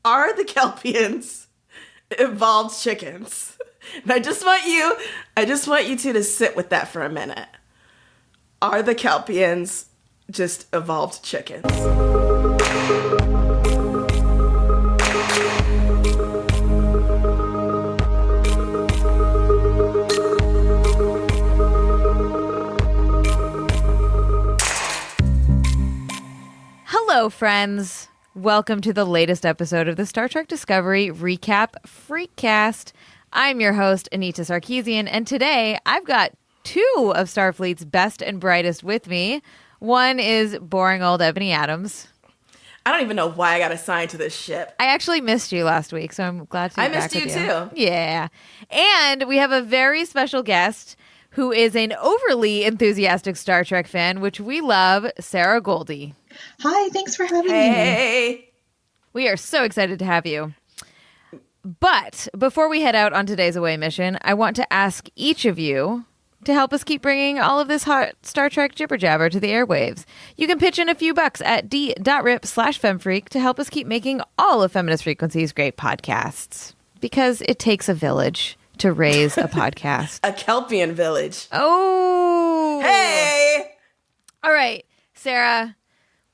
Are the Kelpiens evolved chickens? And I just want you two to sit with that for a minute. Are the Kelpiens just evolved chickens? Hello, friends. Welcome to the latest episode of the Star Trek Discovery Recap FREQcast. I'm your host, Anita Sarkeesian, and today I've got two of Starfleet's best and brightest with me. One is boring old Ebony Adams. I don't even know why I got assigned to this ship. I actually missed you last week, so I'm glad to be back with you. I missed you too. Yeah. And we have a very special guest who is an overly enthusiastic Star Trek fan, which we love, Sarah Gulde. Hi, thanks for having me. Hey. We are so excited to have you. But before we head out on today's away mission, I want to ask each of you to help us keep bringing all of this hot Star Trek jibber jabber to the airwaves. You can pitch in a few bucks at d.rip/femfreak to help us keep making all of Feminist Frequency's great podcasts. Because it takes a village to raise a podcast. A Kelpien village. Oh! Hey! All right, Sarah,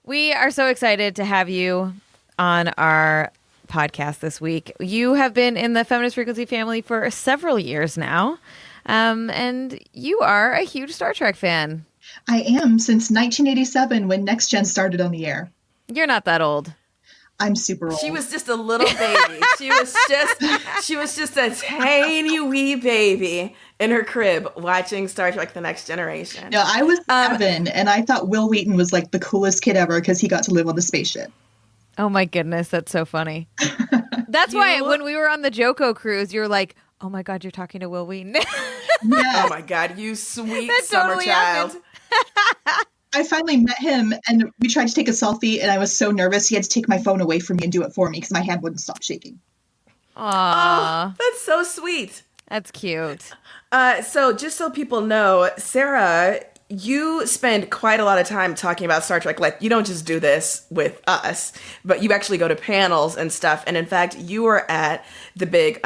we are so excited to have you on our podcast this week. You have been in the Feminist Frequency family for several years now, and you are a huge Star Trek fan. I am, since 1987 when Next Gen started on the air. You're not that old. I'm super old. She was just a little baby. She was just a tiny wee baby in her crib watching Star Trek The Next Generation. No, I was 7, and I thought Will Wheaton was like the coolest kid ever because he got to live on the spaceship. Oh my goodness, that's so funny. That's why when we were on the Joko cruise, you were like, oh my God, you're talking to Will Wheaton. Yeah. Oh my God, you sweet That summer totally child. I finally met him, and we tried to take a selfie, and I was so nervous he had to take my phone away from me and do it for me because my hand wouldn't stop shaking. Aww. Oh, that's so sweet. That's cute. So just so people know, Sarah, you spend quite a lot of time talking about Star Trek. Like, you don't just do this with us, but you actually go to panels and stuff. And in fact, you were at the big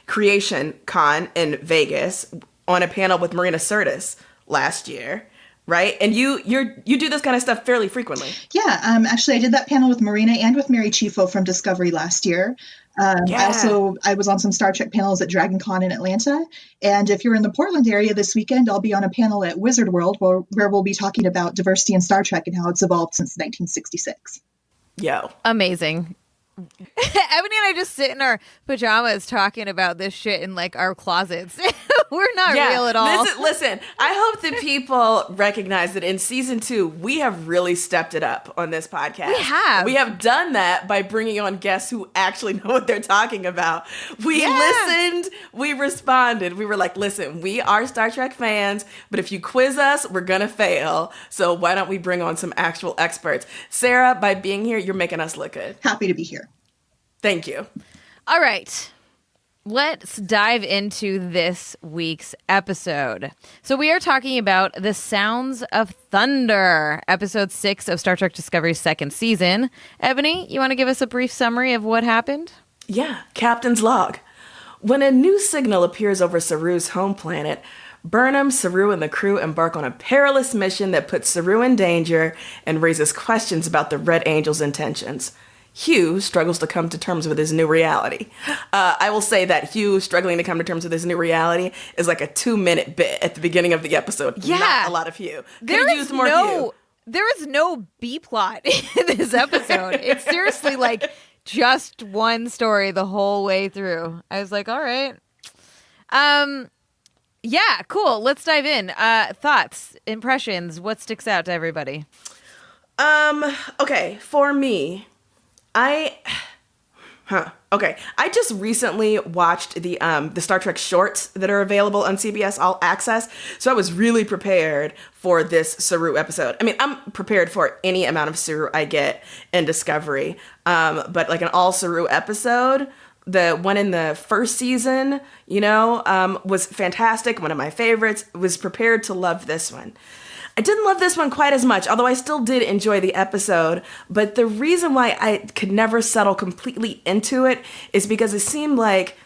Creation Con in Vegas on a panel with Marina Sirtis last year, right? And you do this kind of stuff fairly frequently. Yeah, actually, I did that panel with Marina and with Mary Chieffo from Discovery last year. I was on some Star Trek panels at Dragon Con in Atlanta. And if you're in the Portland area this weekend, I'll be on a panel at Wizard World where we'll be talking about diversity in Star Trek and how it's evolved since 1966. Yo. Amazing. Ebony and I just sit in our pajamas talking about this shit in like our closets. We're not real at all. Listen, I hope that people recognize that in season 2, we have really stepped it up on this podcast. We have done that by bringing on guests who actually know what they're talking about. We listened, we responded. We were like, listen, we are Star Trek fans, but if you quiz us, we're gonna fail. So why don't we bring on some actual experts? Sarah, by being here, you're making us look good. Happy to be here. Thank you. All right. Let's dive into this week's episode. So we are talking about The Sounds of Thunder, episode 6 of Star Trek Discovery's second season. Ebony, you want to give us a brief summary of what happened? Yeah, Captain's log. When a new signal appears over Saru's home planet, Burnham, Saru, and the crew embark on a perilous mission that puts Saru in danger and raises questions about the Red Angel's intentions. Hugh struggles to come to terms with his new reality. I will say that Hugh struggling to come to terms with his new reality is like a 2-minute bit at the beginning of the episode. Yeah. Not a lot of Hugh. There is no B plot in this episode. It's seriously like just one story the whole way through. I was like, all right. Yeah, cool. Let's dive in. Thoughts, impressions, what sticks out to everybody? Okay, for me, I just recently watched the Star Trek shorts that are available on CBS All Access, so I was really prepared for this Saru episode. I mean, I'm prepared for any amount of Saru I get in Discovery, but like an all Saru episode, the one in the first season, was fantastic, one of my favorites, was prepared to love this one. I didn't love this one quite as much, although I still did enjoy the episode. But the reason why I could never settle completely into it is because it seemed like,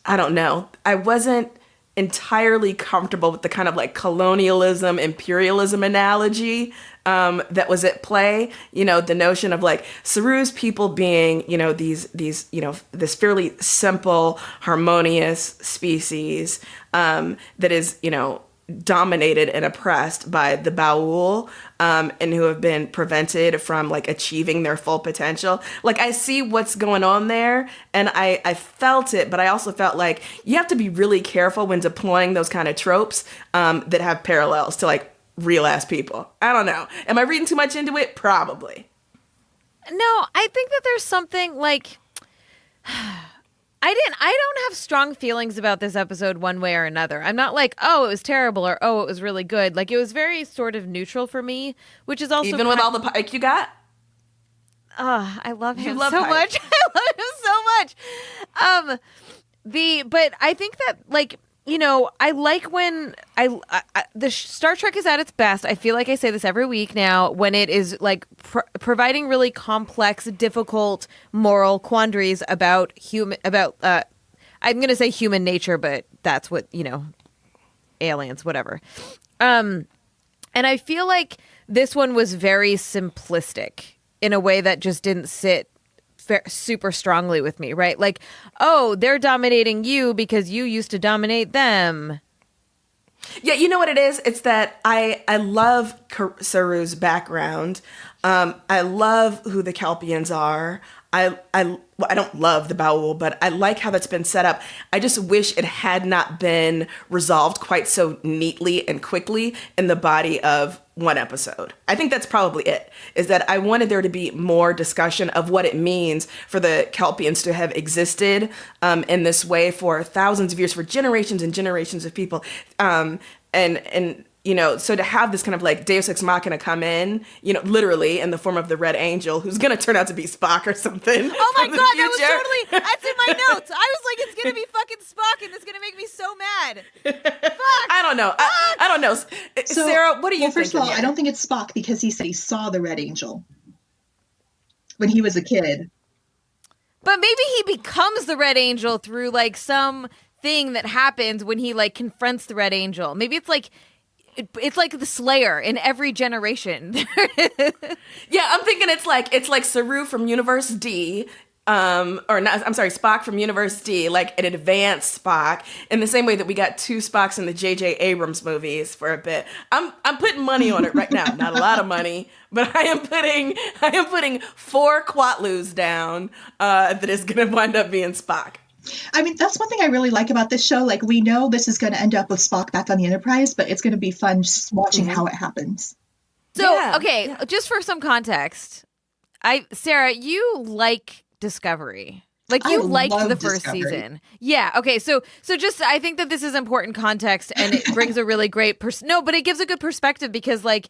I don't know, I wasn't entirely comfortable with the kind of like colonialism, imperialism analogy that was at play. You know, the notion of like Saru's people being, you know, these this fairly simple, harmonious species that is, you know, dominated and oppressed by the Baul, and who have been prevented from like achieving their full potential. Like, I see what's going on there, and I felt it, but I also felt like you have to be really careful when deploying those kind of tropes that have parallels to like real ass people. I don't know. Am I reading too much into it? Probably. No, I think that there's something like I don't have strong feelings about this episode one way or another. I'm not like, oh, it was terrible or oh, it was really good. Like, it was very sort of neutral for me, which is also even with all the Pike you got. I love him so Pike. Much. I love him so much. But I think that, like, you know, I like when the Star Trek is at its best. I feel like I say this every week now, when it is like providing really complex, difficult moral quandaries about I'm going to say human nature, but that's what, you know, aliens, whatever. And I feel like this one was very simplistic in a way that just didn't sit super strongly with me, right? Like, oh, they're dominating you because you used to dominate them. Yeah, you know what it is? It's that I love Saru's background. I love who the Kelpiens are. I don't love the Baul, but I like how that's been set up. I just wish it had not been resolved quite so neatly and quickly in the body of one episode. I think that's probably it, is that I wanted there to be more discussion of what it means for the Kelpiens to have existed in this way for thousands of years, for generations and generations of people. And you know, so to have this kind of like Deus Ex Machina come in, you know, literally in the form of the Red Angel, who's going to turn out to be Spock or something. Oh my God, that was totally, that's in my notes. I was like, it's going to be fucking Spock and it's going to make me so mad. Fuck. I don't know. I don't know. So, Sarah, what do you think? First of all, I don't think it's Spock because he said he saw the Red Angel when he was a kid. But maybe he becomes the Red Angel through like some thing that happens when he like confronts the Red Angel. Maybe it's like the Slayer in every generation. Yeah, I'm thinking it's like Saru from Universe D, or not, I'm sorry, Spock from Universe D, like an advanced Spock, in the same way that we got two Spocks in the J.J. Abrams movies for a bit. I'm putting money on it right now. Not a lot of money, but I am putting 4 Quatlus down that is going to wind up being Spock. I mean, that's one thing I really like about this show. Like, we know this is going to end up with Spock back on the Enterprise, but it's going to be fun just watching how it happens. So, okay, just for some context, Sarah, you like Discovery. Like, you liked the first season. Yeah, okay, so just, I think that this is important context, and it brings a really great no, but it gives a good perspective because, like,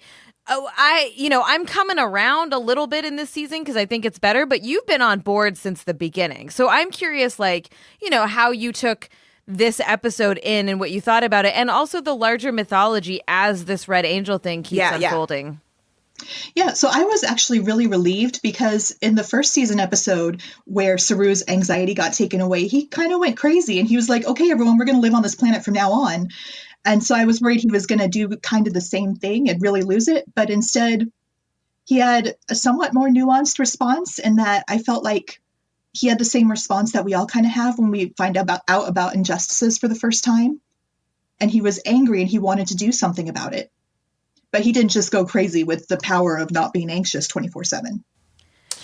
I'm coming around a little bit in this season because I think it's better, but you've been on board since the beginning. So I'm curious, like, you know, how you took this episode in and what you thought about it, and also the larger mythology as this Red Angel thing keeps unfolding. Yeah, so I was actually really relieved because in the first season episode where Saru's anxiety got taken away, he kind of went crazy and he was like, okay, everyone, we're going to live on this planet from now on. And so I was worried he was going to do kind of the same thing and really lose it. But instead, he had a somewhat more nuanced response in that I felt like he had the same response that we all kind of have when we find out about injustices for the first time. And he was angry and he wanted to do something about it. But he didn't just go crazy with the power of not being anxious 24/7.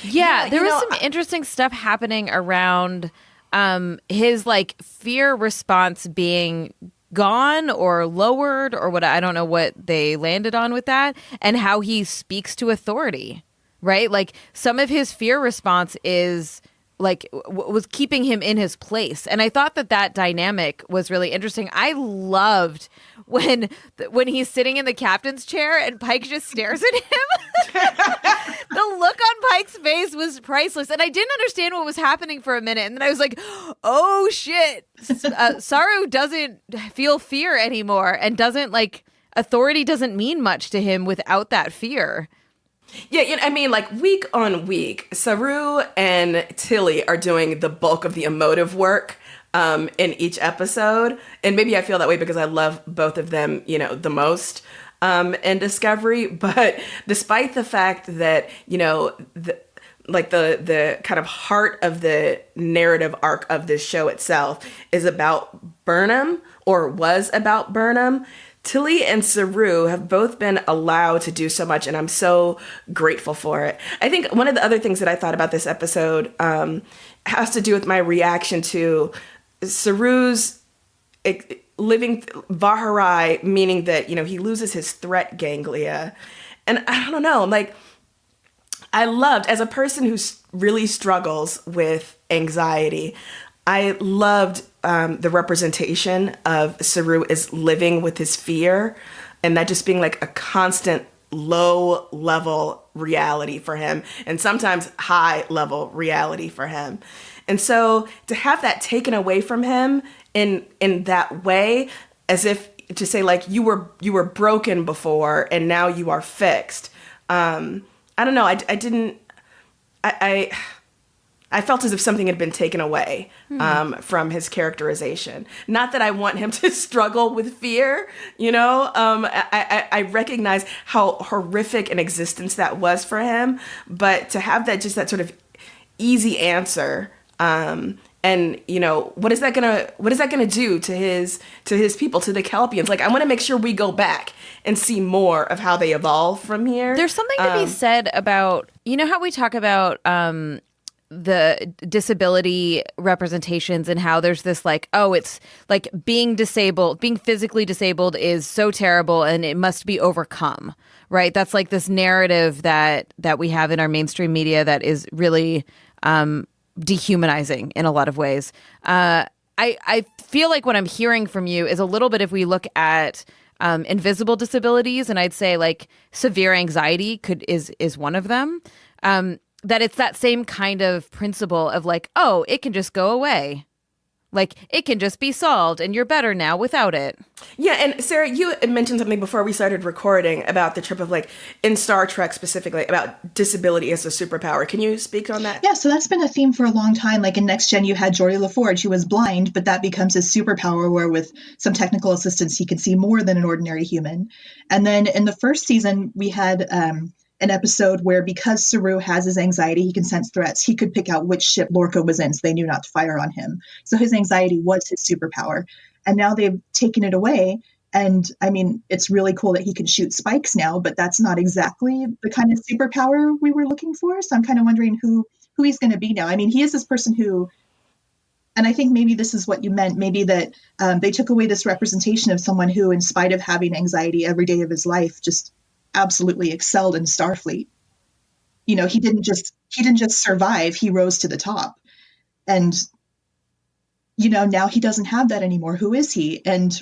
Yeah, there was some interesting stuff happening around his like fear response being gone or lowered or what. I don't know what they landed on with that, and how he speaks to authority, right? Like, some of his fear response is like was keeping him in his place, and I thought that dynamic was really interesting. I loved when he's sitting in the captain's chair and Pike just stares at him. The look on Pike's face was priceless, and I didn't understand what was happening for a minute, and then I was like, oh shit, Saru doesn't feel fear anymore and doesn't like authority doesn't mean much to him without that fear. Yeah, I mean, like, week on week, Saru and Tilly are doing the bulk of the emotive work in each episode. And maybe I feel that way because I love both of them, the most in Discovery. But despite the fact that, the kind of heart of the narrative arc of this show itself is about Burnham, or was about Burnham, Tilly and Saru have both been allowed to do so much, and I'm so grateful for it. I think one of the other things that I thought about this episode has to do with my reaction to Saru's living Vaharai, meaning that, he loses his threat ganglia. And I don't know, like, I loved, as a person who really struggles with anxiety, I loved the representation of Saru as living with his fear, and that just being like a constant low level reality for him, and sometimes high level reality for him. And so to have that taken away from him in that way, as if to say, like, you were broken before and now you are fixed. I don't know. I felt as if something had been taken away from his characterization. Not that I want him to struggle with fear, I recognize how horrific an existence that was for him, but to have that sort of easy answer, and what is that gonna do to his people, to the Kelpiens? Like, I want to make sure we go back and see more of how they evolve from here. There's something to be said about, how we talk about the disability representations, and how there's this like, oh, it's like being physically disabled is so terrible and it must be overcome, right? That's like this narrative that we have in our mainstream media that is really dehumanizing in a lot of ways. I feel like what I'm hearing from you is a little bit, if we look at invisible disabilities, and I'd say like severe anxiety is one of them, that it's that same kind of principle of like, oh, it can just go away. Like, it can just be solved and you're better now without it. Yeah, and Sarah, you had mentioned something before we started recording about the trip of, like, in Star Trek specifically, about disability as a superpower. Can you speak on that? Yeah, so that's been a theme for a long time. Like, in Next Gen, you had Geordi LaForge, who was blind, but that becomes his superpower, where with some technical assistance, he can see more than an ordinary human. And then in the first season, we had an episode where, because Saru has his anxiety, he can sense threats. He could pick out which ship Lorca was in, so they knew not to fire on him. So his anxiety was his superpower. And now they've taken it away. And I mean, it's really cool that he can shoot spikes now, but that's not exactly the kind of superpower we were looking for. So I'm kind of wondering who he's going to be now. I mean, he is this person who, and I think maybe this is what you meant, maybe that they took away this representation of someone who, in spite of having anxiety every day of his life, just absolutely excelled in Starfleet. He didn't just survive, he rose to the top. And now he doesn't have that anymore. Who is he? And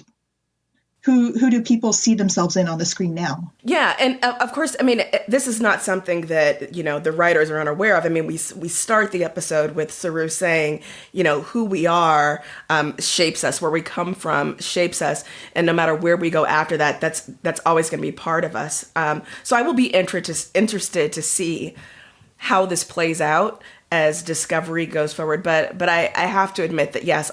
who do people see themselves in on the screen now? Yeah, and of course, I mean, this is not something that, the writers are unaware of. I mean, we start the episode with Saru saying, who we are shapes us, where we come from shapes us, and no matter where we go after that, that's always going to be part of us. So I will be interested to see how this plays out as Discovery goes forward. But I have to admit that, yes,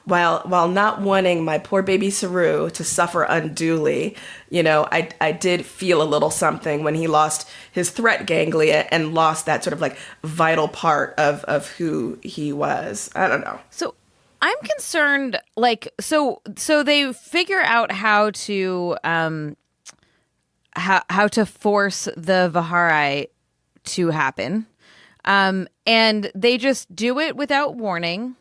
while not wanting my poor baby Saru to suffer unduly, I did feel a little something when he lost his threat ganglia and lost that sort of like vital part of who he was. I don't know. So I'm concerned, like, so they figure out how to force the Vaharai to happen. And they just do it without warning.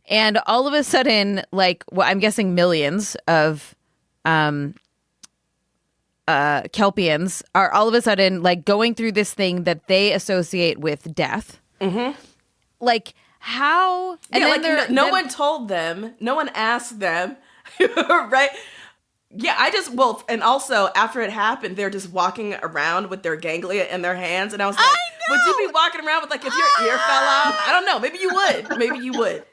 And all of a sudden, like, I'm guessing millions of Kelpiens are all of a sudden, like, going through this thing that they associate with death. Mm-hmm. Like, how? And yeah, like, no one told them. No one asked them. Right? Yeah, and also after it happened, they're just walking around with their ganglia in their hands. And I was like, would you be walking around with, like, if your ear fell off? I don't know. Maybe you would.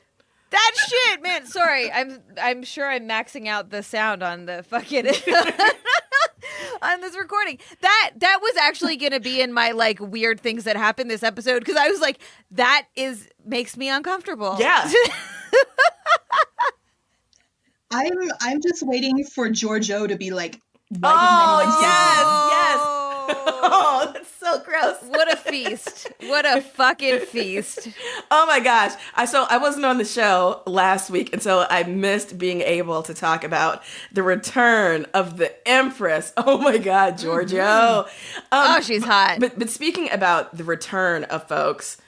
That shit, man. Sorry, I'm sure I'm maxing out the sound on the fucking on this recording. That was actually going to be in my like weird things that happened this episode because I was like, that makes me uncomfortable. Yeah. I'm just waiting for Giorgio to be like, oh, yes. Oh, that's so gross. What a feast. What a fucking feast. Oh my gosh. I wasn't on the show last week, and so I missed being able to talk about the return of the Empress. Oh my God, Giorgio. She's hot. But speaking about the return of folks,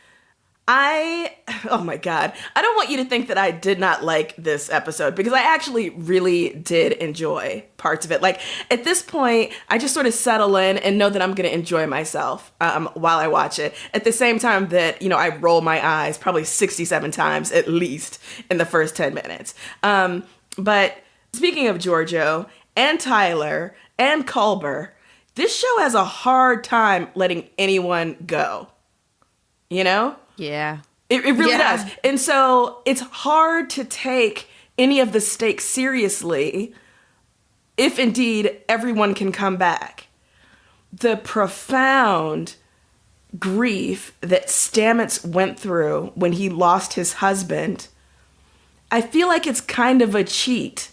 oh my God, I don't want you to think that I did not like this episode because I actually really did enjoy parts of it. Like at this point, I just sort of settle in and know that I'm going to enjoy myself while I watch it. At the same time that, I roll my eyes probably 67 times at least in the first 10 minutes. But speaking of Giorgio and Tyler and Culber, this show has a hard time letting anyone go, Yeah. It really does. And so it's hard to take any of the stakes seriously if indeed everyone can come back. The profound grief that Stamets went through when he lost his husband, I feel like it's kind of a cheat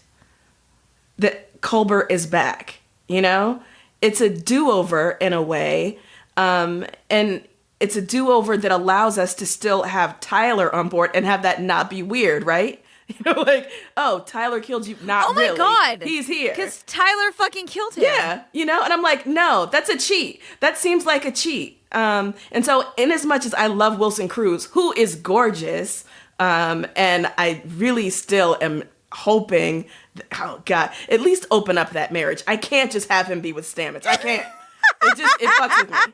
that Culber is back, It's a do-over in a way, and it's a do-over that allows us to still have Tyler on board and have that not be weird, right? Like, oh, Tyler killed you. Not really. Oh my God. He's here. Because Tyler fucking killed him. Yeah, and I'm like, no, that's a cheat. That seems like a cheat. And so in as much as I love Wilson Cruz, who is gorgeous, and I really still am hoping, oh God, at least open up that marriage. I can't just have him be with Stamets. I can't. It fucks with me,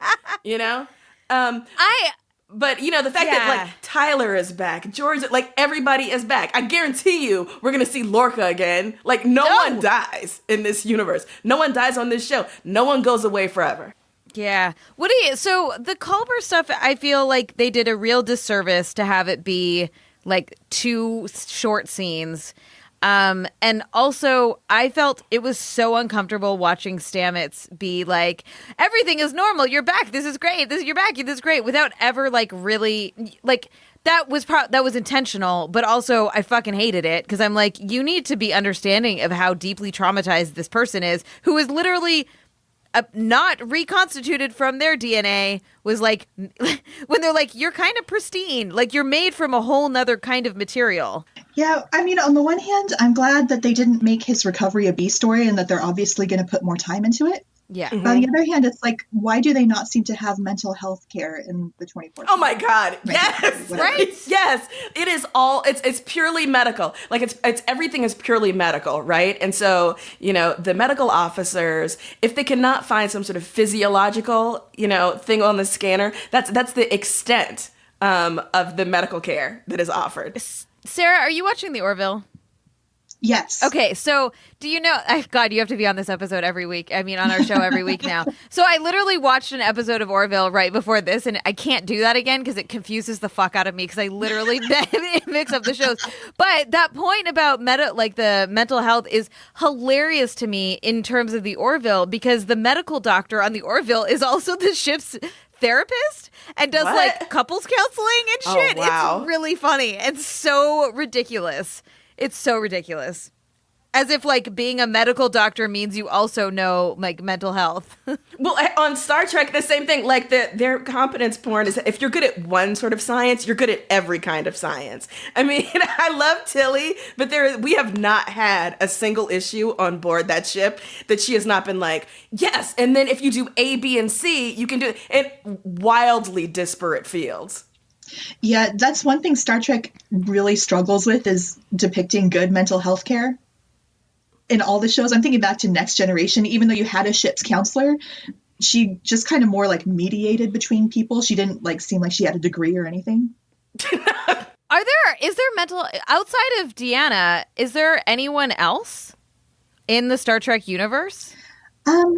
But the fact that like Tyler is back, George, like everybody is back. I guarantee you we're gonna see Lorca again. Like no one dies in this universe. No one dies on this show. No one goes away forever. Yeah. So the Culber stuff, I feel like they did a real disservice to have it be like 2 short scenes. And also I felt it was so uncomfortable watching Stamets be like, everything is normal. You're back. This is great. You're back. This is great. Without ever like really like that was intentional, but also I fucking hated it because I'm like, you need to be understanding of how deeply traumatized this person is who is literally not reconstituted from their DNA, was like, when they're like, you're kind of pristine, like you're made from a whole nother kind of material. Yeah, I mean, on the one hand, I'm glad that they didn't make his recovery a B story and that they're obviously going to put more time into it. Yeah. Mm-hmm. On the other hand, it's like, why do they not seem to have mental health care in the 24th? Oh my God. Right. Yes. Right. Yes. It is all, it's purely medical. Like it's everything is purely medical. Right. And so, the medical officers, if they cannot find some sort of physiological, thing on the scanner, that's the extent of the medical care that is offered. Sarah, are you watching the Orville? Yes. Okay, so do you know, God, you have to be on this episode every week. I mean, on our show every week now. So I literally watched an episode of Orville right before this, and I can't do that again because it confuses the fuck out of me because I literally mix up the shows. But that point about the mental health is hilarious to me in terms of the Orville because the medical doctor on the Orville is also the ship's therapist and does like couples counseling and shit. Oh, wow. It's really funny. It's so ridiculous. It's so ridiculous. As if, like, being a medical doctor means you also know, like, mental health. Well, on Star Trek, the same thing. Like, their competence porn is that if you're good at one sort of science, you're good at every kind of science. I mean, I love Tilly, but we have not had a single issue on board that ship that she has not been like, yes, and then if you do A, B, and C, you can do it in wildly disparate fields. Yeah, that's one thing Star Trek really struggles with is depicting good mental health care. In all the shows, I'm thinking back to Next Generation, even though you had a ship's counselor, she just kind of more like mediated between people. She didn't like seem like she had a degree or anything. Is there mental, outside of Deanna, is there anyone else in the Star Trek universe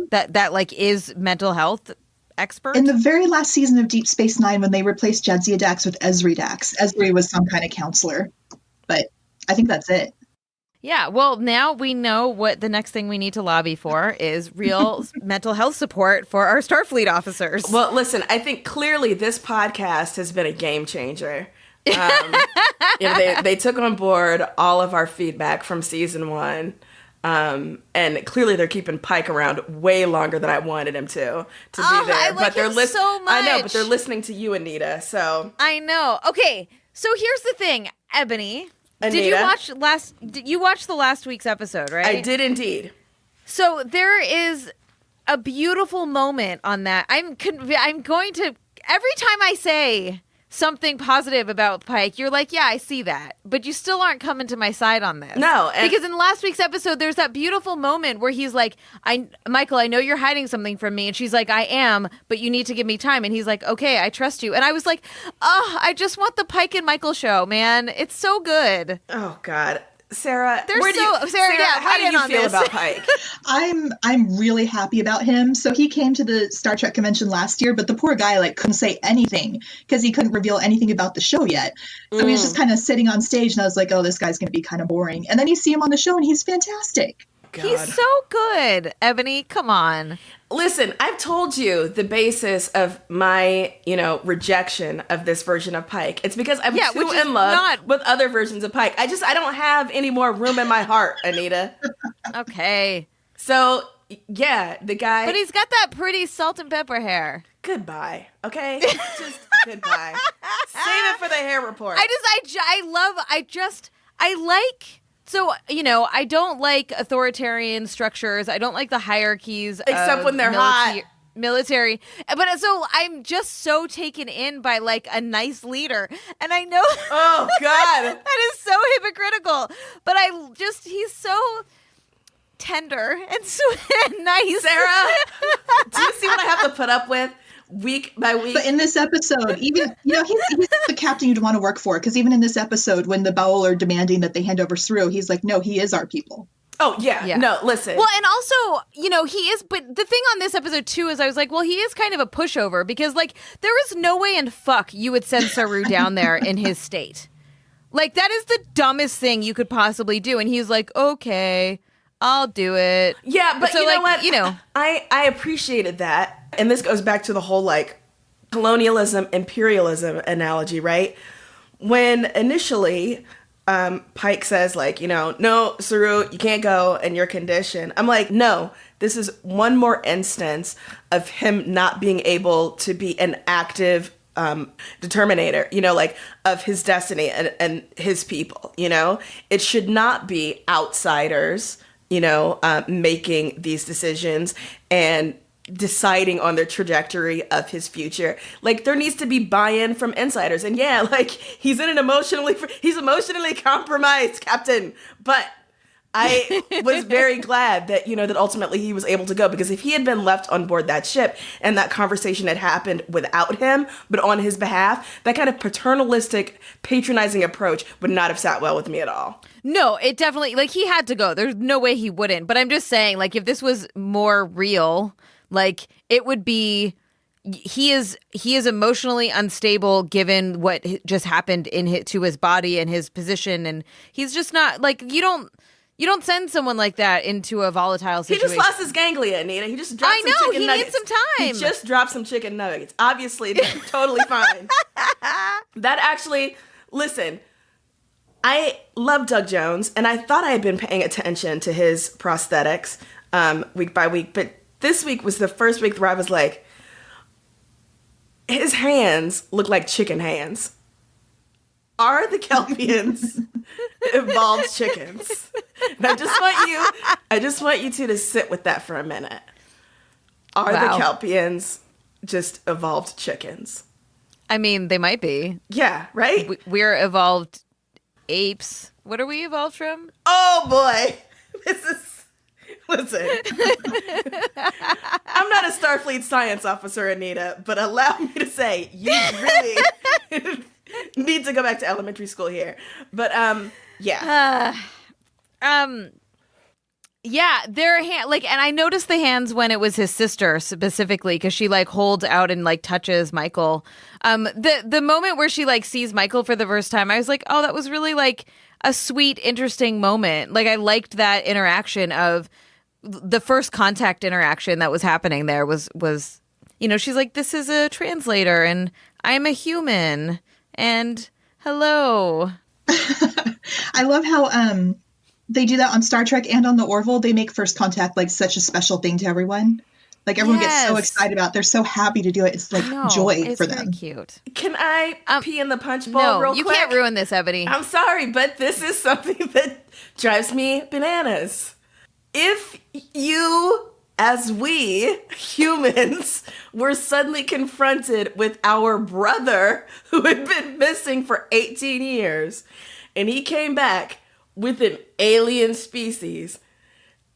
that like is mental health expert? In the very last season of Deep Space Nine, when they replaced Jadzia Dax with Ezri Dax, Ezri was some kind of counselor, but I think that's it. Yeah, well, now we know what the next thing we need to lobby for is real mental health support for our Starfleet officers. Well, listen, I think clearly this podcast has been a game changer. They took on board all of our feedback from season 1. And clearly they're keeping Pike around way longer than I wanted him to be there. I like him so much. I know, but they're listening to you, Anita, so. I know. Okay, so here's the thing, Ebony. Anita? Did you watch the last week's episode, right? I did indeed. So there is a beautiful moment on that. I'm going to, every time I say something positive about Pike, you're like, yeah, I see that. But you still aren't coming to my side on this. No. Because in last week's episode, there's that beautiful moment where he's like, Michael, I know you're hiding something from me. And she's like, I am, but you need to give me time. And he's like, okay, I trust you. And I was like, oh, I just want the Pike and Michael show, man. It's so good. Oh, God. Sarah, Sarah, how do you feel about Pike? I'm really happy about him. So he came to the Star Trek convention last year, but the poor guy couldn't say anything because he couldn't reveal anything about the show yet. So he was just kind of sitting on stage, and I was like, oh, this guy's going to be kind of boring. And then you see him on the show, and he's fantastic. God. He's so good, Ebony. Come on. Listen, I've told you the basis of my, rejection of this version of Pike. It's because I'm too in love with other versions of Pike. I don't have any more room in my heart, Anita. Okay. So, yeah, the guy... But he's got that pretty salt and pepper hair. Goodbye, okay? Just goodbye. Save it for the hair report. So, I don't like authoritarian structures. I don't like the hierarchies. Except when they're hot. Military. But so I'm just so taken in by a nice leader. And I know. Oh, God. That is so hypocritical. But he's so tender and so nice. Sarah, do you see what I have to put up with? Week by week. But in this episode, even, he's the captain you'd want to work for. Because even in this episode, when the Bowel are demanding that they hand over Saru, he's like, no, he is our people. Oh, yeah. No, listen. Well, and also, he is, but the thing on this episode, too, is I was like, well, he is kind of a pushover. Because, there is no way in fuck you would send Saru down there in his state. That is the dumbest thing you could possibly do. And he's like, okay, I'll do it. Yeah, but so, you know what? I appreciated that. And this goes back to the whole, colonialism, imperialism analogy, right? When initially Pike says, no, Saru, you can't go in your condition. I'm like, no, this is one more instance of him not being able to be an active determinator, of his destiny and his people, It should not be outsiders, making these decisions and deciding on the trajectory of his future. There needs to be buy-in from insiders. And yeah, he's emotionally compromised, Captain. But I was very glad that, that ultimately he was able to go, because if he had been left on board that ship and that conversation had happened without him, but on his behalf, that kind of paternalistic, patronizing approach would not have sat well with me at all. No, it definitely, he had to go. There's no way he wouldn't. But I'm just saying, if this was more real, it would be, he is emotionally unstable given what just happened to his body and his position, and he's just not you don't send someone like that into a volatile situation. He just lost his ganglia, Anita. He just dropped some chicken nuggets. He needs some time. He just dropped some chicken nuggets. Obviously, they're totally fine. That actually, listen, I love Doug Jones, and I thought I had been paying attention to his prosthetics week by week, but this week was the first week where I was like, his hands look like chicken hands. Are the Kelpiens evolved chickens? And I just want you two to sit with that for a minute. Are the Kelpiens just evolved chickens? I mean, they might be. Yeah, right? We're evolved apes. What are we evolved from? Oh, boy. Listen, I'm not a Starfleet science officer, Anita, but allow me to say, you really need to go back to elementary school here. But, yeah. Yeah, their hand, and I noticed the hands when it was his sister specifically, because she holds out and touches Michael. The moment where she sees Michael for the first time, I was like, oh, that was really a sweet, interesting moment. Like, I liked that interaction of the first contact interaction that was happening there was, you know, she's like, this is a translator and I'm a human and hello. I love how they do that on Star Trek and on the Orville. They make first contact like such a special thing to everyone. Like everyone gets so excited about it. They're so happy to do it. It's like joy for them. It's very cute. Can I pee in the punch bowl real quick? No, you can't ruin this, Ebony. I'm sorry, but this is something that drives me bananas. If you, as we humans, were suddenly confronted with our brother who had been missing for 18 years, and he came back with an alien species,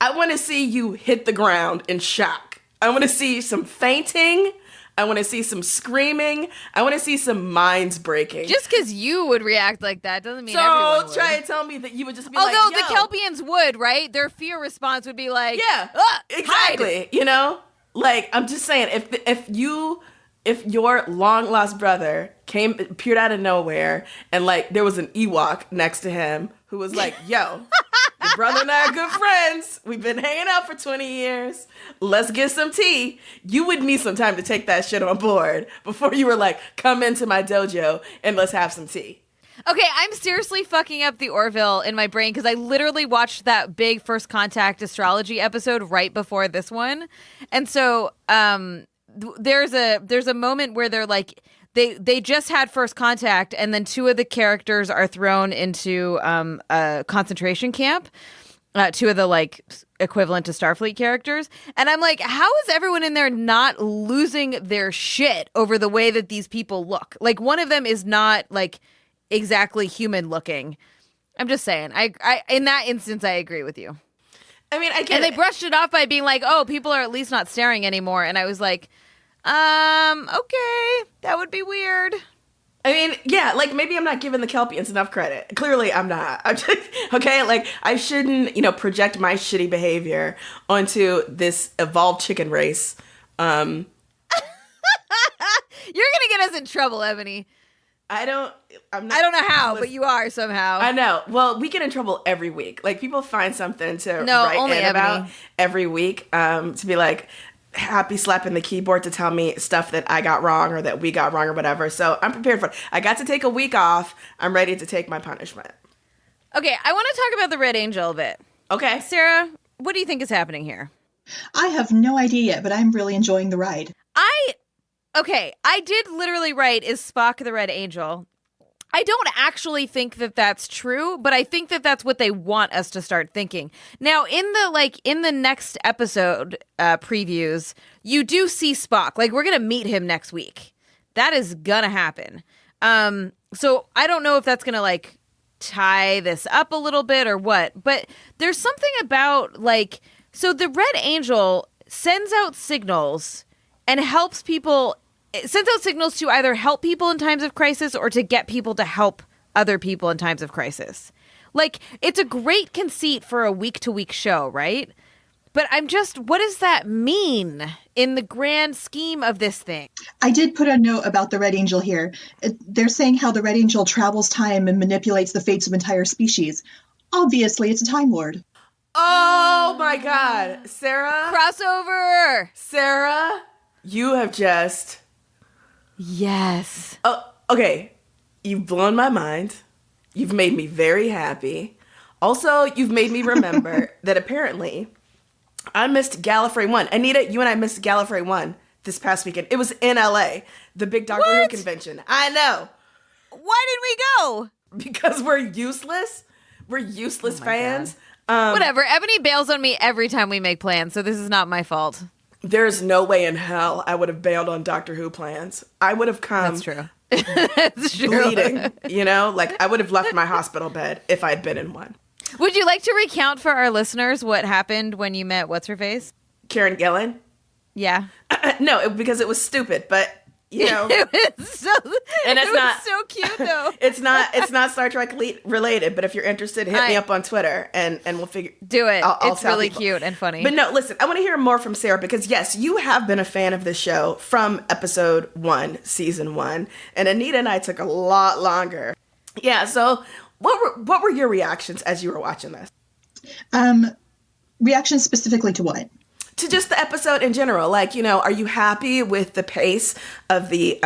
I want to see you hit the ground in shock. I want to see some fainting. I want to see some screaming. I want to see some minds breaking. Just because you would react like that doesn't mean everyone would. So try and tell me that you would just be Although the Kelpiens would, right? Their fear response would be like, yeah, exactly. Hide. You know, like I'm just saying, if your long lost brother appeared out of nowhere and like there was an Ewok next to him who was like, yo, your brother and I are good friends. We've been hanging out for 20 years. Let's get some tea. You would need some time to take that shit on board before you were like, come into my dojo and let's have some tea. Okay, I'm seriously fucking up the Orville in my brain because I literally watched that big First Contact astrology episode right before this one. And so there's a moment where they're like, They just had first contact, and then two of the characters are thrown into a concentration camp. Two of the like equivalent to Starfleet characters, and I'm like, how is everyone in there not losing their shit over the way that these people look? Like one of them is not like exactly human looking. I'm just saying. I in that instance, I agree with you. I mean, I get and they brushed it off by being like, oh, people are at least not staring anymore, and I was like, okay, that would be weird. I mean, yeah, like maybe I'm not giving the Kelpiens enough credit. Clearly I'm not. I'm just, okay, like I shouldn't, project my shitty behavior onto this evolved chicken race. You're gonna get us in trouble, Ebony. I don't know how, but you are somehow. I know. Well, we get in trouble every week. Like people find something to write only in Ebony. about every week, to be like, happy slapping the keyboard to tell me stuff that I got wrong or that we got wrong or whatever. So I'm prepared for it. I got to take a week off. I'm ready to take my punishment. Okay, I want to talk about the Red Angel a bit. Okay. Sarah, what do you think is happening here? I have no idea yet, but I'm really enjoying the ride. I did literally write, is Spock the Red Angel? I don't actually think that that's true, but I think that that's what they want us to start thinking. Now, in the next episode previews, you do see Spock. Like, we're going to meet him next week. That is going to happen. So I don't know if that's going to, like, tie this up a little bit or what, but there's something about, like, so the Red Angel sends out signals and helps people. It sends out signals to either help people in times of crisis or to get people to help other people in times of crisis. Like, it's a great conceit for a week-to-week show, right? But what does that mean in the grand scheme of this thing? I did put a note about the Red Angel here. They're saying how the Red Angel travels time and manipulates the fates of entire species. Obviously, it's a Time Lord. Oh my God. Sarah? Crossover! Sarah, you have just... Yes. Oh, okay. You've blown my mind. You've made me very happy. Also, you've made me remember that apparently I missed Gallifrey 1. Anita, you and I missed Gallifrey 1 this past weekend. It was in LA, the big Doctor Who convention. I know. Why did we go? Because we're useless. We're useless fans. Whatever. Ebony bails on me every time we make plans, so this is not my fault. There's no way in hell I would have bailed on Doctor Who plans. I would have come. That's true. That's true. Bleeding, like I would have left my hospital bed if I'd been in one. Would you like to recount for our listeners what happened when you met what's-her-face? Karen Gillan? Yeah. No, because it was stupid, but it was so, and it's not so cute though. It's not Star Trek related, but if you're interested, hit me up on Twitter and we'll figure. Do it. I'll it's really cute and funny. But no, listen, I want to hear more from Sarah because yes, you have been a fan of this show from episode 1, season 1, and Anita and I took a lot longer. Yeah, so What were your reactions as you were watching this? Reactions specifically to what? To just the episode in general. Like, are you happy with the pace of the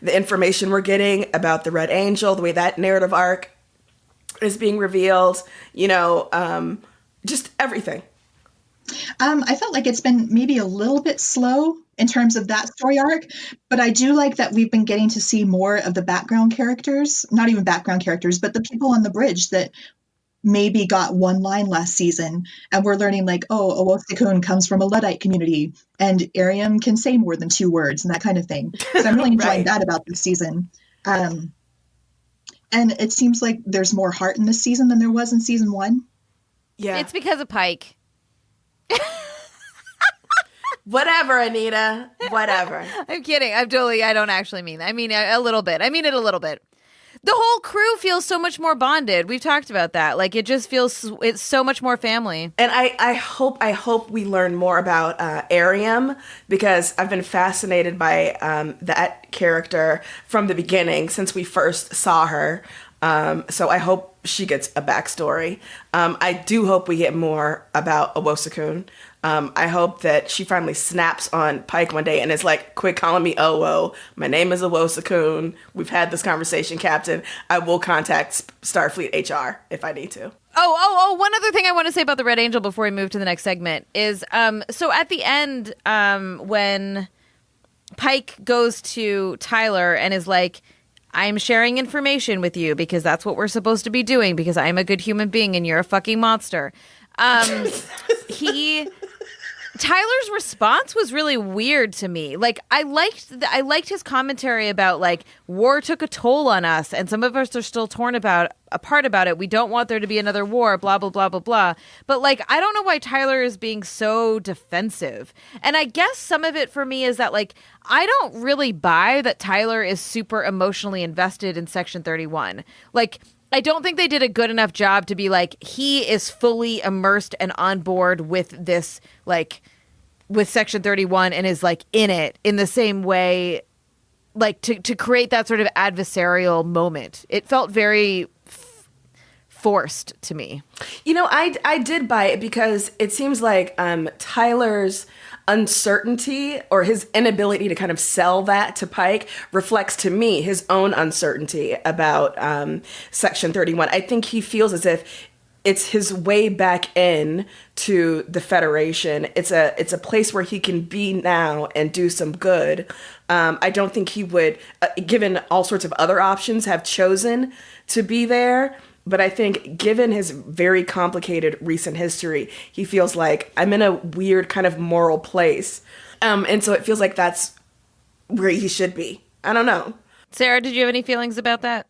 information we're getting about the Red Angel, the way that narrative arc is being revealed, just everything? I felt like it's been maybe a little bit slow in terms of that story arc, but I do like that we've been getting to see more of the background characters, not even background characters, but the people on the bridge that maybe got one line last season. And we're learning like, Owosakun comes from a Luddite community and Ariam can say more than 2 words and that kind of thing. So I'm really enjoying that about this season. And it seems like there's more heart in this season than there was in season 1. Yeah. It's because of Pike. Whatever, Anita. Whatever. I'm kidding. I don't actually mean that. I mean a little bit. I mean it a little bit. The whole crew feels so much more bonded. We've talked about that. Like, it just feels, it's so much more family. And I hope we learn more about Ariam, because I've been fascinated by that character from the beginning, since we first saw her. So I hope she gets a backstory. I do hope we get more about Owosakun. I hope that she finally snaps on Pike one day and is like, quit calling me Owo. My name is Owosakun. We've had this conversation, Captain. I will contact Starfleet HR if I need to. Oh, one other thing I want to say about the Red Angel before we move to the next segment is, so at the end, when Pike goes to Tyler and is like, I'm sharing information with you because that's what we're supposed to be doing because I'm a good human being and you're a fucking monster. Tyler's response was really weird to me. Like, I liked his commentary about, like, war took a toll on us and some of us are still torn apart about it. We don't want there to be another war, blah, blah, blah, blah, blah. But, like, I don't know why Tyler is being so defensive. And I guess some of it for me is that, like, I don't really buy that Tyler is super emotionally invested in Section 31. Like, I don't think they did a good enough job to be like, he is fully immersed and on board with this, like, with Section 31 and is, like, in it in the same way, like, to create that sort of adversarial moment. It felt very forced to me. I did buy it because it seems like Tyler's uncertainty or his inability to kind of sell that to Pike reflects to me his own uncertainty about Section 31. I think he feels as if it's his way back in to the Federation. It's a place where he can be now and do some good. I don't think he would, given all sorts of other options, have chosen to be there. But I think given his very complicated recent history, he feels like I'm in a weird kind of moral place. And so it feels like that's where he should be. I don't know. Sarah, did you have any feelings about that?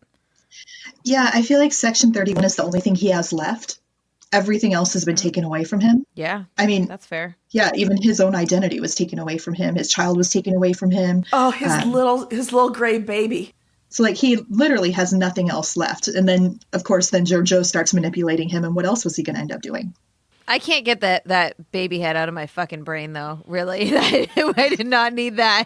Yeah, I feel like Section 31 is the only thing he has left. Everything else has been taken away from him. Yeah, I mean, that's fair. Yeah, even his own identity was taken away from him. His child was taken away from him. Oh, his little gray baby. So, like, he literally has nothing else left. And then, of course, then Joe starts manipulating him. And what else was he going to end up doing? I can't get that baby head out of my fucking brain, though. Really, I did not need that.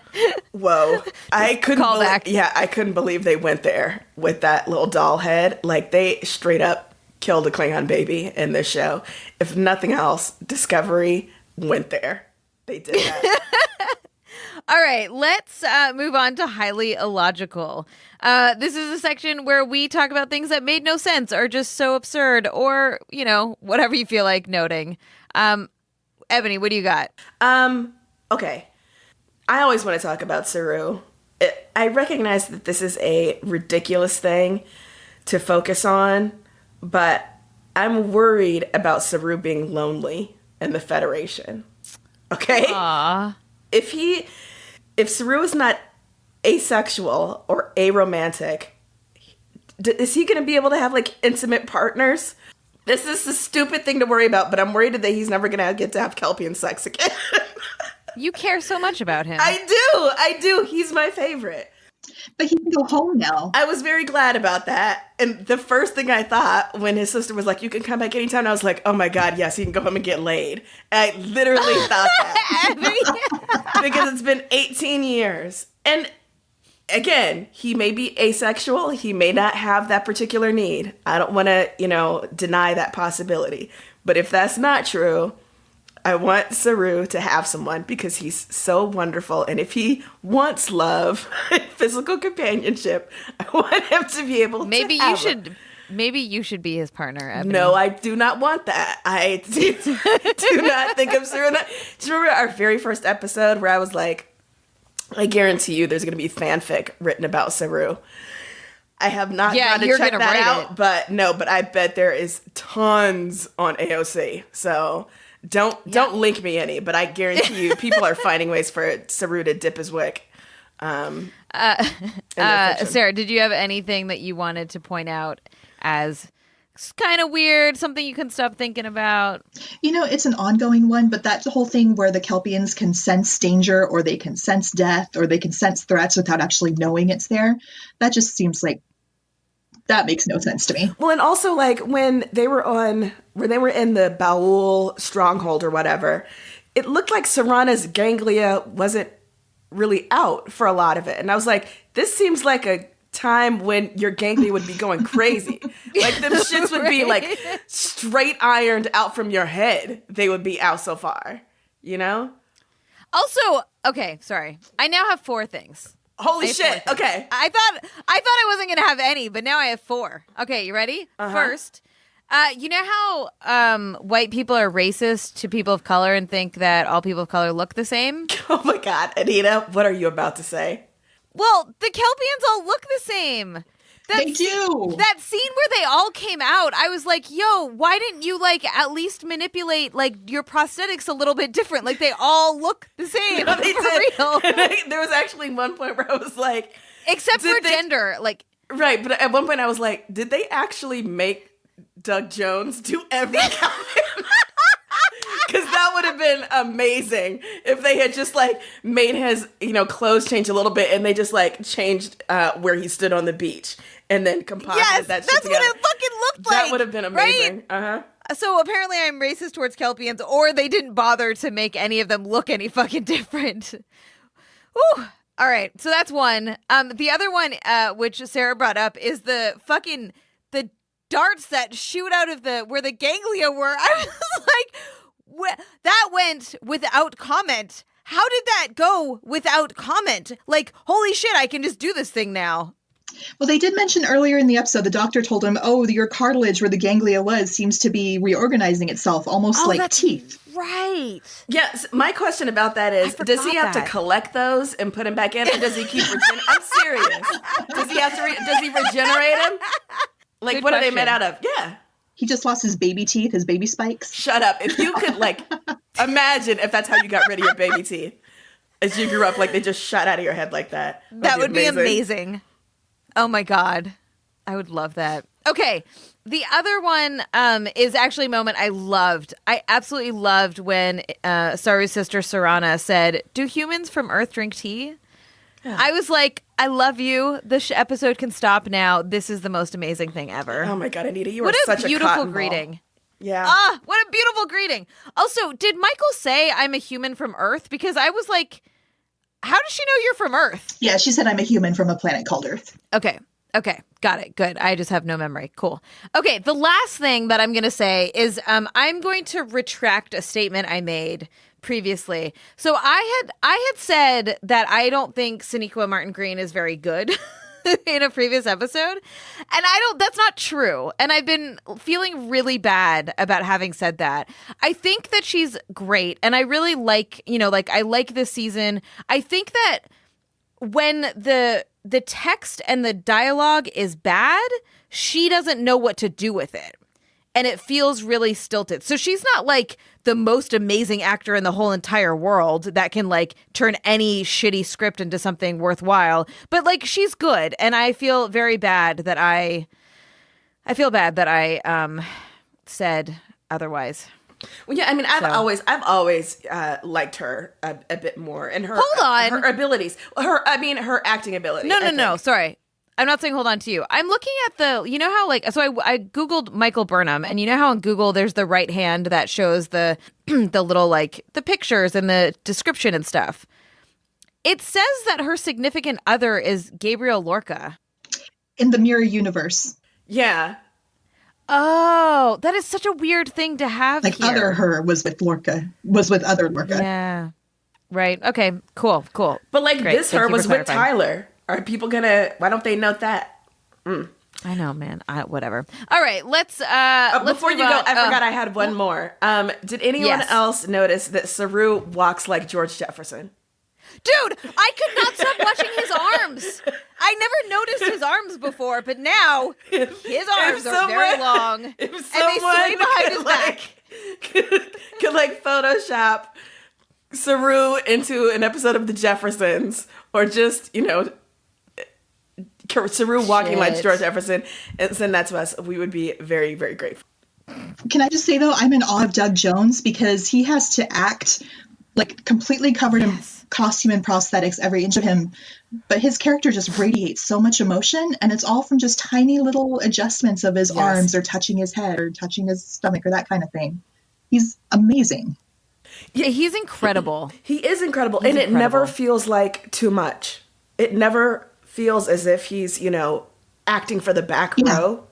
Whoa, I couldn't believe they went there with that little doll head. Like, they straight up killed a Klingon baby in this show. If nothing else, Discovery went there. They did that. All right, let's move on to highly illogical. This is a section where we talk about things that made no sense or just so absurd or, whatever you feel like noting. Ebony, what do you got? Okay. I always want to talk about Saru. I recognize that this is a ridiculous thing to focus on, but I'm worried about Saru being lonely in the Federation. Okay? Aww. If Saru is not asexual or aromantic, is he going to be able to have, like, intimate partners? This is a stupid thing to worry about, but I'm worried that he's never going to get to have Kelpien sex again. You care so much about him. I do. He's my favorite. But he can go home now. I was very glad about that. And the first thing I thought when his sister was like, you can come back anytime, I was like, oh my God, yes, he can go home and get laid. And I literally thought that. Because it's been 18 years. And again, he may be asexual. He may not have that particular need. I don't want to, deny that possibility. But if that's not true, I want Saru to have someone because he's so wonderful. And if he wants love, physical companionship, I want him to be able Maybe to have it. Maybe you should be his partner, Ebony. No, I do not want that. I do not think of Saru. Do you remember our very first episode where I was like, I guarantee you there's going to be fanfic written about Saru. I have not gone to check that out, but I bet there is tons on AOC. So don't link me any, but I guarantee you people are finding ways for Saru to dip his wick. Sarah, did you have anything that you wanted to point out as kind of weird, something you couldn't stop thinking about? It's an ongoing one, but that's the whole thing where the Kelpiens can sense danger, or they can sense death, or they can sense threats without actually knowing it's there. That just seems like that makes no sense to me. Well, and also like when they were in the Baul stronghold or whatever, it looked like Serana's ganglia wasn't really out for a lot of it. And I was like, this seems like a time when your ganglia would be going crazy. Like them shits would be like straight ironed out from your head. They would be out so far, Also, okay, sorry. I now have 4 things. Holy shit. Okay. I thought I wasn't going to have any, but now I have 4. Okay, you ready? Uh-huh. First, you know how white people are racist to people of color and think that all people of color look the same? Oh my God, Anita, what are you about to say? Well, the Kelpiens all look the same. They do. That scene where they all came out, I was like, yo, why didn't you at least manipulate your prosthetics a little bit different? Like they all look the same. No, they for did. real. There was actually one point where I was like, except for gender, right. But at one point I was like, did they actually make Doug Jones do every Kelpien? Because that would have been amazing if they had just made his clothes change a little bit and they just changed where he stood on the beach and then composited that shit that's together. what it fucking looked like. That would have been amazing. Right? Uh-huh. So apparently I'm racist towards Kelpiens, or they didn't bother to make any of them look any fucking different. Whew. All right, so that's one. The other one, which Sarah brought up, is the darts that shoot out of where the ganglia were. I was like, that went without comment. How did that go without comment? Holy shit, I can just do this thing now. Well, they did mention earlier in the episode, the doctor told him, your cartilage where the ganglia was seems to be reorganizing itself, almost like teeth. Right. Yes. My question about that is, does he have to collect those and put them back in, or does he keep I'm serious. Does he regenerate them? Good what question. Are they made out of? Yeah. He just lost his baby teeth, his baby spikes. Shut up. If you could, imagine if that's how you got rid of your baby teeth as you grew up, they just shot out of your head like that. That would be amazing. Oh my God. I would love that. Okay. The other one is actually a moment I loved. I absolutely loved when Saru's sister Serana said, "Do humans from Earth drink tea?" Yeah. I was like, I love you. This episode can stop now. This is the most amazing thing ever. Oh my God, Anita, you are such a beautiful greeting. Ball. Yeah. What a beautiful greeting. Also, did Michael say I'm a human from Earth? Because I was like, how does she know you're from Earth? Yeah, she said I'm a human from a planet called Earth. Okay. Got it. Good. I just have no memory. Cool. Okay. The last thing that I'm going to say is I'm going to retract a statement I made previously. So I had said that I don't think Sonequa Martin Green is very good in a previous episode. And that's not true. And I've been feeling really bad about having said that. I think that she's great. And I really I like this season. I think that when the text and the dialogue is bad, she doesn't know what to do with it. And it feels really stilted. So she's not the most amazing actor in the whole entire world that can turn any shitty script into something worthwhile. But she's good. And I feel very bad that I said otherwise. Well, yeah, I mean, I've always liked her a bit more, and her her abilities, her acting ability. No. Sorry, I'm not saying hold on to you. I'm looking at how so I googled Michael Burnham, and you know how on Google there's the right hand that shows the the little the pictures and the description and stuff. It says that her significant other is Gabriel Lorca. In the mirror universe. Yeah. Oh, that is such a weird thing to have like here. Other her was with Lorca, was with other Lorca. Yeah. Right. Okay. Cool. But like Great. this her was with Tyler. Are people why don't they note that? I know, man. Whatever. All right. Let's before you go, on. I forgot I had one more. Did anyone else notice that Saru walks like George Jefferson? Dude, I could not stop watching his arms. I never noticed his arms before, but now his arms are very long. And they sway behind his back. Could like Photoshop Saru into an episode of The Jeffersons, or just, Saru walking like George Jefferson, and send that to us, we would be very, very grateful. Can I just say, though, I'm in awe of Doug Jones because he has to act like completely covered in costume and prosthetics, every inch of him. But his character just radiates so much emotion, and it's all from just tiny little adjustments of his arms or touching his head or touching his stomach or that kind of thing. He's amazing. Yeah, he's incredible. He is incredible. And it never feels like too much. It never feels as if he's, acting for the back row.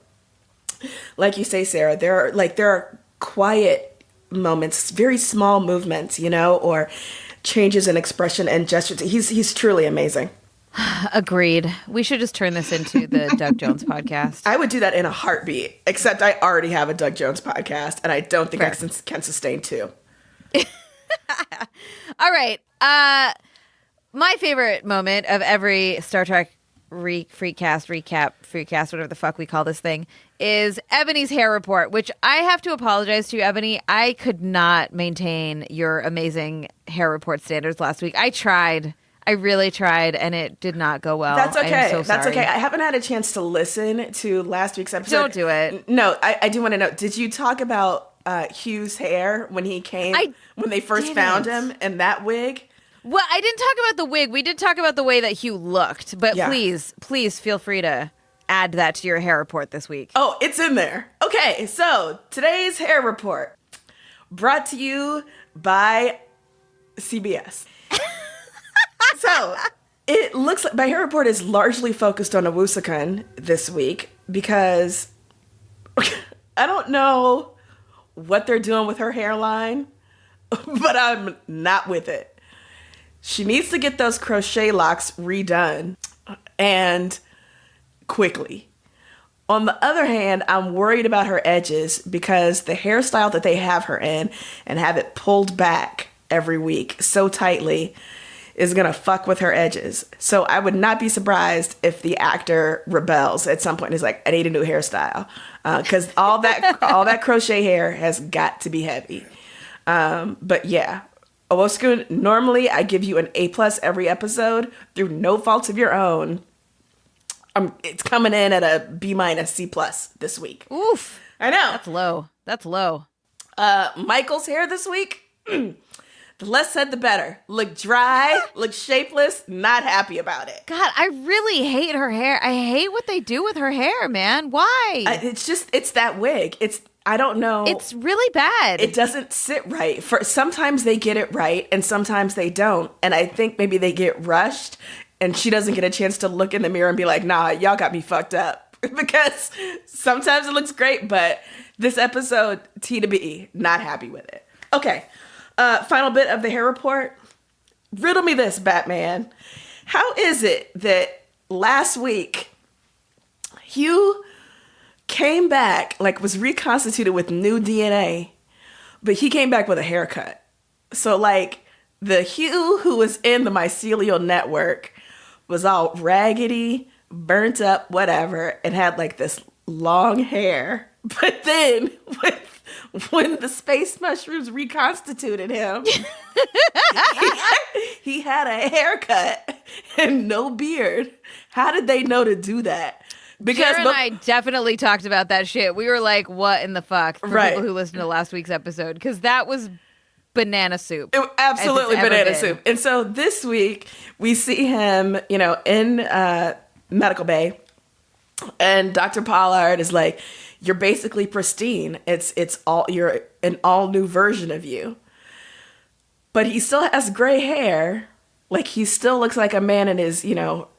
Like you say, Sarah, there are quiet moments, very small movements, or changes in expression and gestures. He's truly amazing. Agreed. We should just turn this into the Doug Jones podcast. I would do that in a heartbeat, except I already have a Doug Jones podcast, and I don't think I can sustain two. All right. My favorite moment of every Star Trek FREQcast, whatever the fuck we call this thing, is Ebony's hair report, which I have to apologize to you, Ebony. I could not maintain your amazing hair report standards last week. I tried. I really tried, and it did not go well. That's okay. I'm so sorry. That's okay. I haven't had a chance to listen to last week's episode. Don't do it. No, I do want to know, did you talk about Hugh's hair when he came, when they first found him in that wig? Well, I didn't talk about the wig. We did talk about the way that Hugh looked, but please feel free to add that to your hair report this week. Oh, it's in there. Okay, so today's hair report brought to you by CBS. So it looks like my hair report is largely focused on Owusu-kun this week because I don't know what they're doing with her hairline, but I'm not with it. She needs to get those crochet locks redone, and quickly. On the other hand, I'm worried about her edges because the hairstyle that they have her in and have it pulled back every week so tightly is going to fuck with her edges. So I would not be surprised if the actor rebels at some point and is like, I need a new hairstyle. Because all that crochet hair has got to be heavy. But yeah, Owusu, normally I give you an A+ every episode through no fault of your own. It's coming in at a B- C+ this week. Oof. I know. That's low. Michael's hair this week, the less said the better. Look dry, look shapeless, not happy about it. God, I really hate her hair. I hate what they do with her hair, man. Why? It's that wig. I don't know. It's really bad. It doesn't sit right. Sometimes they get it right and sometimes they don't. And I think maybe they get rushed and she doesn't get a chance to look in the mirror and be like, nah, y'all got me fucked up. Because sometimes it looks great, but this episode, T to B, not happy with it. Okay. Final bit of the hair report. Riddle me this, Batman. How is it that last week Hugh came back, was reconstituted with new DNA, but he came back with a haircut? So, the Hugh who was in the mycelial network was all raggedy, burnt up, whatever, and had, this long hair. But then, when the space mushrooms reconstituted him, he had a haircut and no beard. How did they know to do that? Because Jared and I definitely talked about that shit. We were like, what in the fuck? For people who listened to last week's episode. Because that was banana soup. Absolutely banana soup. And so this week, we see him, in medical bay. And Dr. Pollard is like, you're basically pristine. You're an all new version of you. But he still has gray hair, like he still looks like a man in his,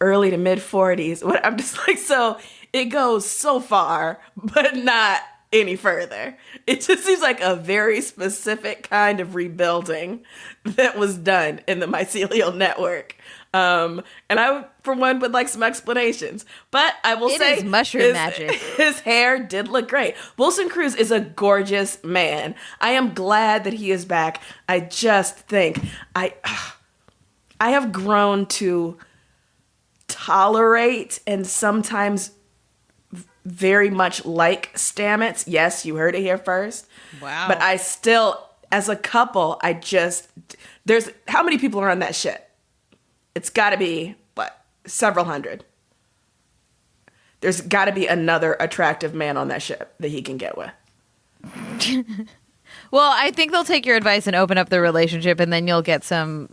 early to mid 40s. I'm just like, so it goes so far, but not any further. It just seems like a very specific kind of rebuilding that was done in the mycelial network. And I, for one, would like some explanations. But I will say, it is mushroom magic. His hair did look great. Wilson Cruz is a gorgeous man. I am glad that he is back. I just think I have grown to tolerate and sometimes very much like Stamets. Yes, you heard it here first. Wow. But I still, as a couple, there's, how many people are on that shit? It's got to be, several hundred. There's got to be another attractive man on that ship that he can get with. Well, I think they'll take your advice and open up the relationship, and then you'll get some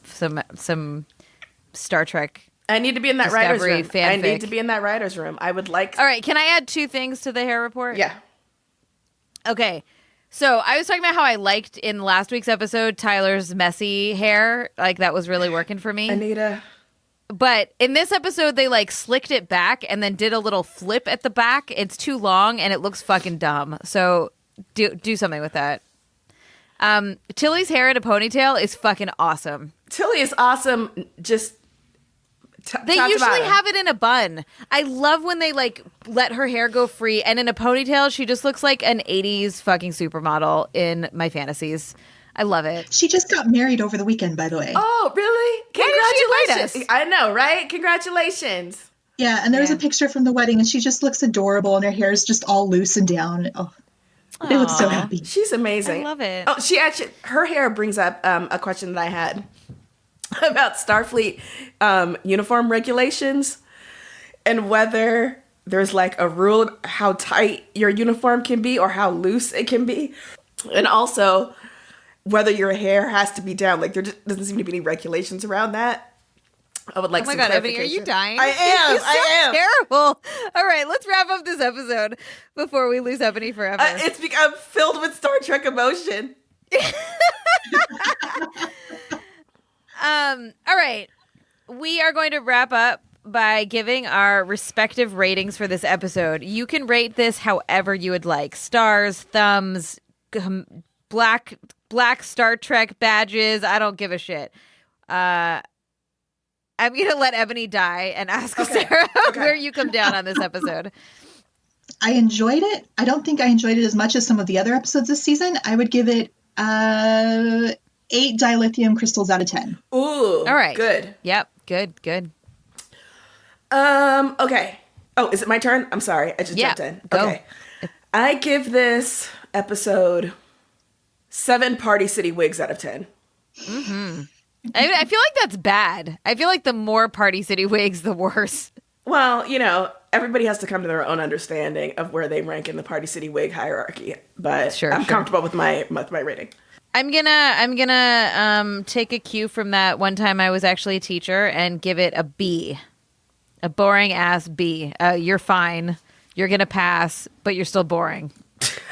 Star Trek. I need to be in that writer's room. Fanfic. I need to be in that writer's room. I would like. All right, can I add 2 things to the hair report? Yeah. Okay. So I was talking about how I liked in last week's episode Tyler's messy hair. Like, that was really working for me. Anita. But in this episode, they like slicked it back and then did a little flip at the back. It's too long and it looks fucking dumb. So do something with that. Tilly's hair in a ponytail is fucking awesome. Tilly is awesome. Just they usually have it in a bun. I love when they like let her hair go free, and in a ponytail, she just looks like an 80s fucking supermodel in my fantasies. I love it. She just got married over the weekend, by the way. Oh, really? Congratulations. I know, right? Congratulations. Yeah, and there's a picture from the wedding, and she just looks adorable, and her hair is just all loosened down. Oh, they look so happy. She's amazing. I love it. Oh, her hair brings up a question that I had about Starfleet uniform regulations and whether there's like a rule how tight your uniform can be or how loose it can be. And also whether your hair has to be down. Like, there just doesn't seem to be any regulations around that. I would like some clarification. Ebony, are you dying? I am. I am. Terrible. All right, let's wrap up this episode before we lose Ebony forever. It's become filled with Star Trek emotion. All right. We are going to wrap up by giving our respective ratings for this episode. You can rate this however you would like. Stars, thumbs, black Star Trek badges. I don't give a shit. I'm going to let Ebony die and ask Sarah where you come down on this episode. I enjoyed it. I don't think I enjoyed it as much as some of the other episodes this season. I would give it 8 dilithium crystals out of 10. Ooh. All right. Good. Yep. Good. Okay. Oh, is it my turn? I'm sorry. I just jumped in. Go. Okay. I give this episode 7 Party City wigs out of 10. Mm-hmm. I feel like that's bad. I feel like the more Party City wigs, the worse. Well, everybody has to come to their own understanding of where they rank in the Party City wig hierarchy. But I'm comfortable with my rating. I'm gonna take a cue from that one time I was actually a teacher and give it a B, a boring ass B. You're fine. You're gonna pass, but you're still boring.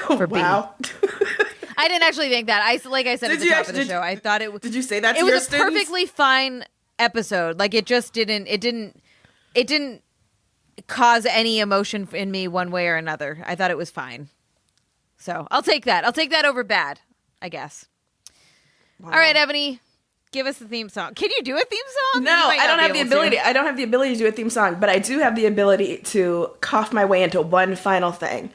For wow. B. I didn't actually think that. Like I said at the top of the show, I thought it was. Did you say that to your students? It was a perfectly fine episode. Like, it just didn't. It didn't cause any emotion in me one way or another. I thought it was fine. So I'll take that. I'll take that over bad, I guess. Wow. All right, Ebony, give us the theme song. Can you do a theme song? No, I don't have the ability. I don't have the ability to do a theme song, but I do have the ability to cough my way into one final thing.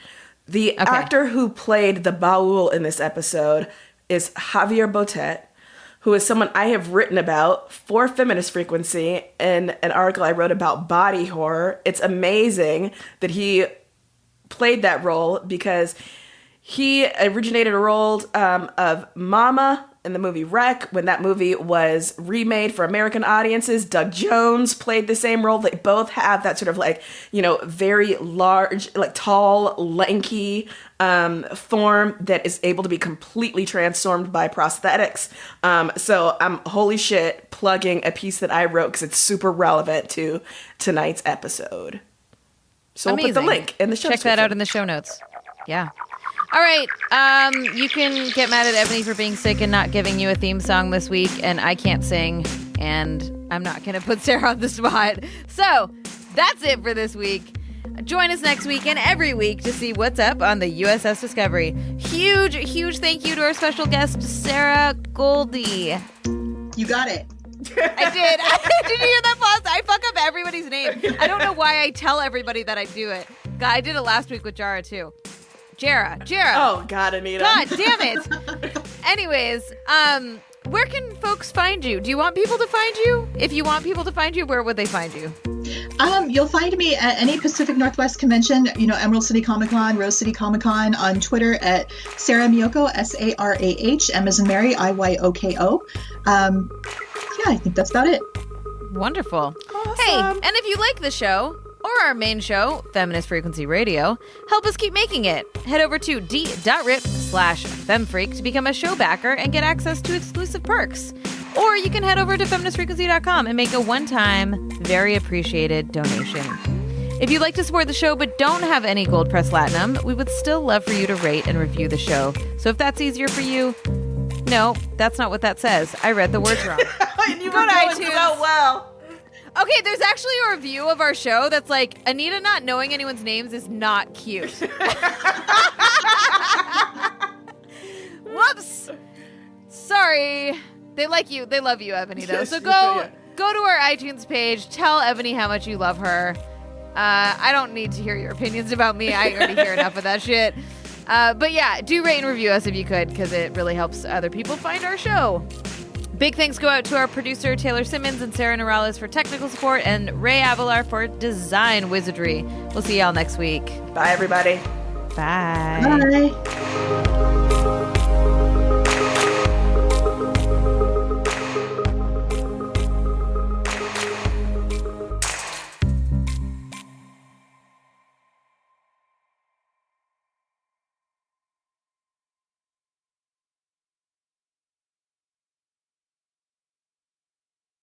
The actor who played the Baul in this episode is Javier Botet, who is someone I have written about for Feminist Frequency in an article I wrote about body horror. It's amazing that he played that role because he originated a role of Mama in the movie Wreck. When that movie was remade for American audiences, Doug Jones played the same role. They both have that sort of very large, tall, lanky form that is able to be completely transformed by prosthetics. So I'm holy shit plugging a piece that I wrote because it's super relevant to tonight's episode. So Amazing. We'll put the link in the show. Check that out in the show notes. Yeah. All right, you can get mad at Ebony for being sick and not giving you a theme song this week, and I can't sing, and I'm not going to put Sarah on the spot. So that's it for this week. Join us next week and every week to see what's up on the USS Discovery. Huge thank you to our special guest, Sarah Gulde. You got it. I did. Did you hear that pause? I fuck up everybody's name. I don't know why I tell everybody that I do it. God, I did it last week with Jara, too. Jara. Oh, God, Anita. God damn it. Anyways, where can folks find you? Do you want people to find you? If you want people to find you, where would they find you? You'll find me at any Pacific Northwest convention, Emerald City Comic Con, Rose City Comic Con, on Twitter at Sarah Miyoko, Sarah, M as in Mary, Iyoko. Yeah, I think that's about it. Wonderful. Awesome. Hey, and if you like the show, or our main show, Feminist Frequency Radio, help us keep making it. Head over to d.rip/femfreak to become a show backer and get access to exclusive perks. Or you can head over to feministfrequency.com and make a one-time, very appreciated donation. If you'd like to support the show but don't have any Gold Press Platinum, we would still love for you to rate and review the show. So if that's easier for you, no, that's not what that says. I read the words wrong. You were doing so well. Okay, there's actually a review of our show that's like, Anita not knowing anyone's names is not cute. Whoops. Sorry. They like you. They love you, Ebony, though. So go to our iTunes page. Tell Ebony how much you love her. I don't need to hear your opinions about me. I already hear enough of that shit. But yeah, do rate and review us if you could, because it really helps other people find our show. Big thanks go out to our producer, Taylor Simmons, and Sarah Norales for technical support, and Ray Avalar for design wizardry. We'll see y'all next week. Bye, everybody. Bye. Bye.